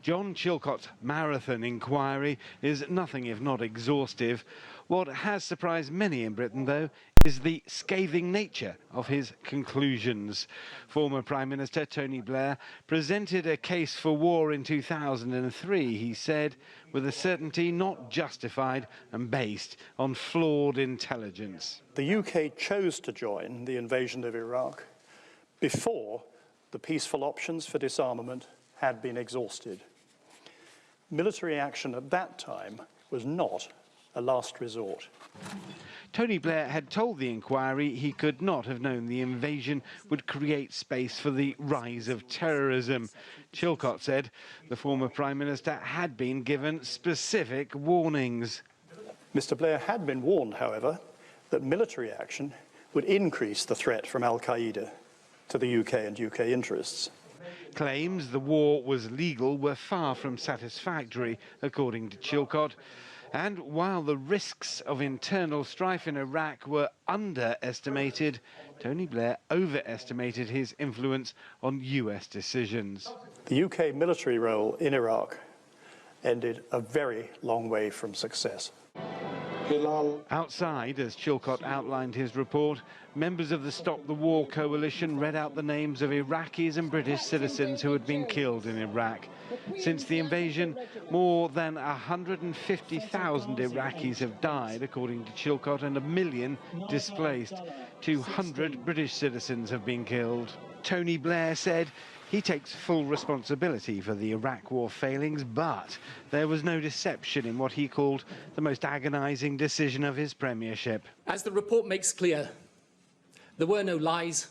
John Chilcot's marathon inquiry is nothing if not exhaustive. What has surprised many in Britain, though, is the scathing nature of his conclusions. Former Prime Minister Tony Blair presented a case for war in 2003, he said, with a certainty not justified and based on flawed intelligence. The UK chose to join the invasion of Iraq before the peaceful options for disarmament had been exhausted. Military action at that time was not a last resort. Tony Blair had told the inquiry he could not have known the invasion would create space for the rise of terrorism. Chilcot said the former Prime Minister had been given specific warnings. Mr. Blair had been warned, however, that military action would increase the threat from al-Qaeda to the UK and UK interests. Claims the war was legal were far from satisfactory, according to Chilcot. And while the risks of internal strife in Iraq were underestimated, Tony Blair overestimated his influence on US decisions. The UK military role in Iraq ended a very long way from success. Outside, as Chilcot outlined his report, members of the Stop the War coalition read out the names of Iraqis and British citizens who had been killed in Iraq. Since the invasion, more than 150,000 Iraqis have died, according to Chilcot, and 1 million displaced. 200 British citizens have been killed. Tony Blair said he takes full responsibility for the Iraq war failings, but there was no deception in what he called the most agonising decision of his premiership. As the report makes clear, there were no lies.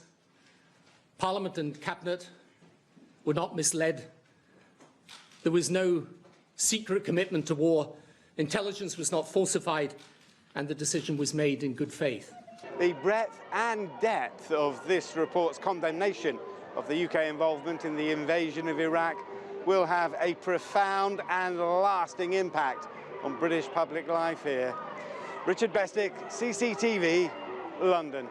Parliament and Cabinet were not misled. There was no secret commitment to war. Intelligence was not falsified, and the decision was made in good faith. The breadth and depth of this report's condemnation of the UK involvement in the invasion of Iraq will have a profound and lasting impact on British public life here. Richard Bestic, CCTV, London.